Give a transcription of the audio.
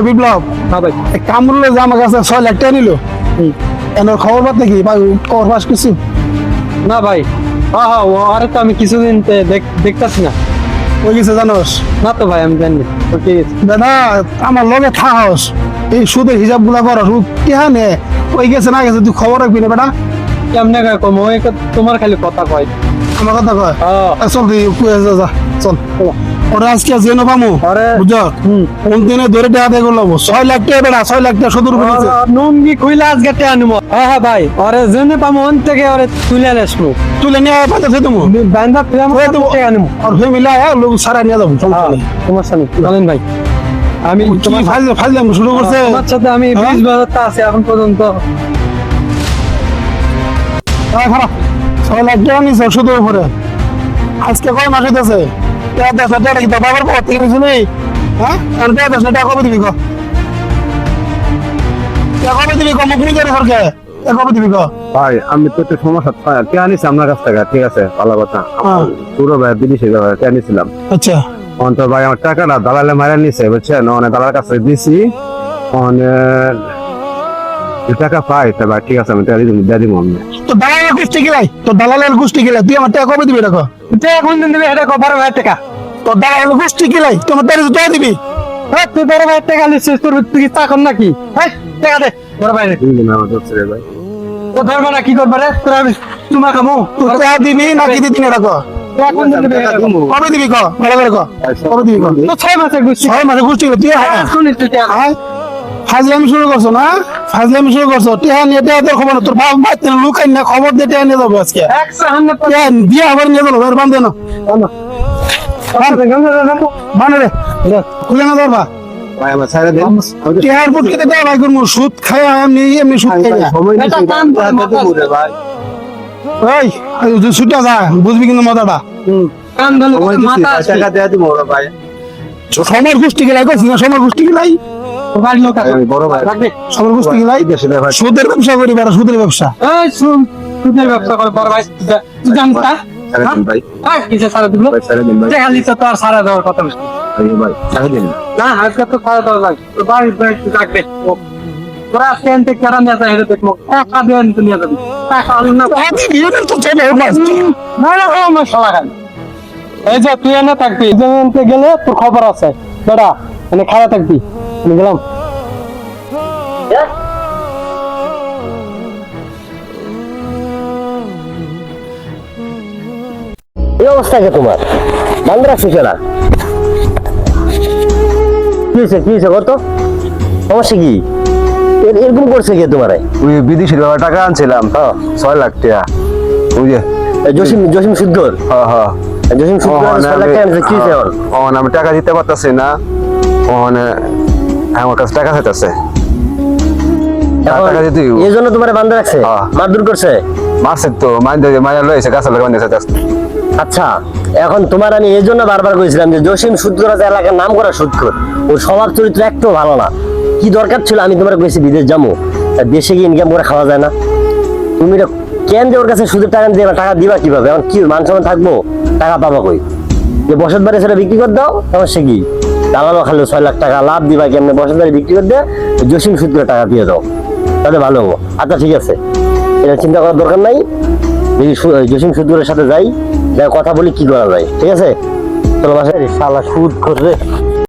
বিপ্লব, হ্যাঁ ভাই। কামরুলে যে আমার কাছে 6 লাখ টাকা নিল, এনার খবর পাতে কি খবর পাস কিছু? না ভাই, হ্যাঁ হ্যাঁ, আরে তো আমি কিছুদিন দেখতাছি না। ওই গেছে জানোস? না তো ভাই, আমি জানি। ঠিক আছে দাদা, আমার লগে থাকস, এই সুদের হিসাব গুলা করস, কেহা নে ওই গেছে না গেছে তুই খবর রাখবি না বেটা? কেমনে কম, ওই তোমার খালি কথা কয়। আমার কথা কয়? হ্যাঁ। চল তুই যা চল। ওরা আজকে জেনো পামু, বুঝছ? কোন দিনে ধরে টাকা দিয়ে করলো 6 লাখ টাকা বেটা, 6 লাখ টাকা সুদের উপরে নিচে। নুঙ্গি খুইলা আজকে তে আনবো। হ্যাঁ হ্যাঁ ভাই, আরে জেনে পামো অন থেকে আরে তুলে আসবো। তুলে নিয়ে পাঠাতে তুমি বান্দা প্রেম করে দেবো আনবো। আর ফ্যামিলি লোক সারা নিয়ে যাবো। তোমার সামনে বলেন ভাই, আমি তোমার ফাইল শুরু করছে তোমার সাথে আমি 20 বছর তা আছে এখন পর্যন্ত। খারাপ 6 লাখ টাকা নিছে সুদের উপরে। আজকে কয় মাস হইতেছে? 10 টাকা কি তোর বাবার পর থেকে নিছিস? হ্যাঁ, আর 10 টাকা কবে দিবি? কবে দিবি? মুখ নিয়ে যাবে সরকার, কবে দিবি? ভাই আমি তো একটু সমস্যা কে আনিছি আপনার কাছ থেকে, ঠিক আছে, ভালো কথা। পুরো ভাই বিদেশে কে আনিছিলাম। আচ্ছা, অন্তর ভাই আমার টাকাটা দালালে মারা নিছে, বুঝছেন? অনেক দালালের কাছে দিছি, অনেক টাকা পাই। তা ভাই ঠিক আছে, আমি দিয়ে দিব। আমি তো দালালের গোষ্ঠী গেলাই, তোর দালালের গোষ্ঠী গেলাই, তুই আমার টাকা কবে দিবি? দেখো এখন দিন দেবে, এটা 12,000 টাকা। তোর দালালের গোষ্ঠী গেলাই, তোমার টাকা দিবি? হ্যাঁ, তুই 12,000 টাকা লিখছিস, তোর তুই চাকর নাকি? হ্যাঁ, টাকা দে। বড় ভাই, ভাই ও ধরবা না, কি করবা রে? তোর আমি তোমার খামো। তুই টাকা দিবি নাকি দিবি না? দেখো এখন দিন দেবে, কবে দিবি? ভালো করে কবে দিবি? তো 6 মাসের গুছি। 6 মাসে গোষ্ঠী গেলে তুই শুনিস তুই টাকা। ফাজলামি শুরু করছো না? ফাজলামি শুরু করছো। টেহা নিয়ে টেহা তোর খবর না, তোর বাপ বাচ্চা লুকাই না, খবর দিয়ে টেহা নিয়ে যাবো আজকে। 100 দিয়ে আবার নিয়ে যাবো, এর বান্ধে না মানে রে, খুলে না ধরবা। ভাই আমার ছাড়া দেন। টেহার পুট কেটে দেওয়া ভাই করবো, সুদ খাই এমনি সুদ খাই না। সময় নিছি ভাই। এই সুদটা যা বুঝবি কিন্তু মজাটা। কান ধরে সময় দিছি, মাথা টাকা দিয়ে দিব ভাই। সময় গোষ্ঠী গেলাই করছি না, সময় গোষ্ঠী গেলাই, বাড়ি লোক আছে। আমি বড় ভাই। রাখবে। সময় গোষ্ঠী গেলাই ভাই সুদের ব্যবসা করি বেড়া, সুদের ব্যবসা। এই শুন, সুদের ব্যবসা করে বড় ভাই। তুই জানিস না? ছাড়া দিন ভাই। হ্যাঁ, কিসে সারা দিল? ভাই ছাড়া দিন ভাই। টাকা লিখছে তো আর সারা দেওয়ার কথা বলছিস। ভাই ছাড়া দিন। না, আজকে তো সারা দেওয়া লাগবে। তোর বাড়ি রাখবে। তোরা সেন্টে কেরা নিয়ে যায় এটা দেখবো। টাকা দিয়ে নিতে নিয়ে যাবি। টাকা আনু না। তো চলে না না, আমার শালা খান। এই যে তুই এনে থাকবি, যেমনতে গেলে তোর খবর আছে বেটা, মানে খাওয়া থাকবি। আমি গেলাম। এই অবস্থা কে তোমার? বান্ধ রাখছো কেনা? কি হয়েছে কত সমস্যা? কি এরকম করছে কে তোমার? ওই বিদেশি টাকা আনছিলাম, 6 লাখ টাকা। ওই যে জসিম শুদ্ধর? হ্যাঁ হ্যাঁ। জসিম শুদ্ধর 6 লাখ টাকা আনছে, কি হয়েছে এখন? আমি টাকা দিতে পারতাছি না, আমার কাছে টাকা চাইতেছে। টাকা দিতে এই জন্য তোমার বান্ধ রাখছে? হ্যাঁ। মারধর করছে? মারছে তো, মাইন্ডে লয়েছে, গাছ লাগা বানিয়েছে। আচ্ছা, এখন তোমার আমি এই জন্য বারবার কইছিলাম যে জসিম সুদখোর আছে, এলাকার নাম করা সুদখোর, ওর স্বভাব চরিত্র একটু ভালো না। কি দরকার ছিল আমি তোমার কইছি বিদেশ যাবো, দেশে গিয়ে ইনকাম করে খাওয়া যায় না? তুমি কেন যে ওর কাছে সুদের টাকা দিবা? টাকা দিবা কিভাবে? এখন কি মান সম্মান থাকবো? টাকা পাবা কই? যে বসত বাড়ি সেটা বিক্রি করে দাও, সমস্যা কি? দালালো খালো 6 লাখ টাকা লাভ দিবা কেমনে? বসত বাড়ি বিক্রি করে দিয়ে জসিম সুদ করে টাকা দিয়ে দাও, তাহলে ভালো হবো। আচ্ছা ঠিক আছে, এটা চিন্তা করার দরকার নাই। যদি জসিম সুদখোরের সাথে যাই, কথা বলি কি করা যায়, ঠিক আছে? চলো বাসায়। শালা সুদ করে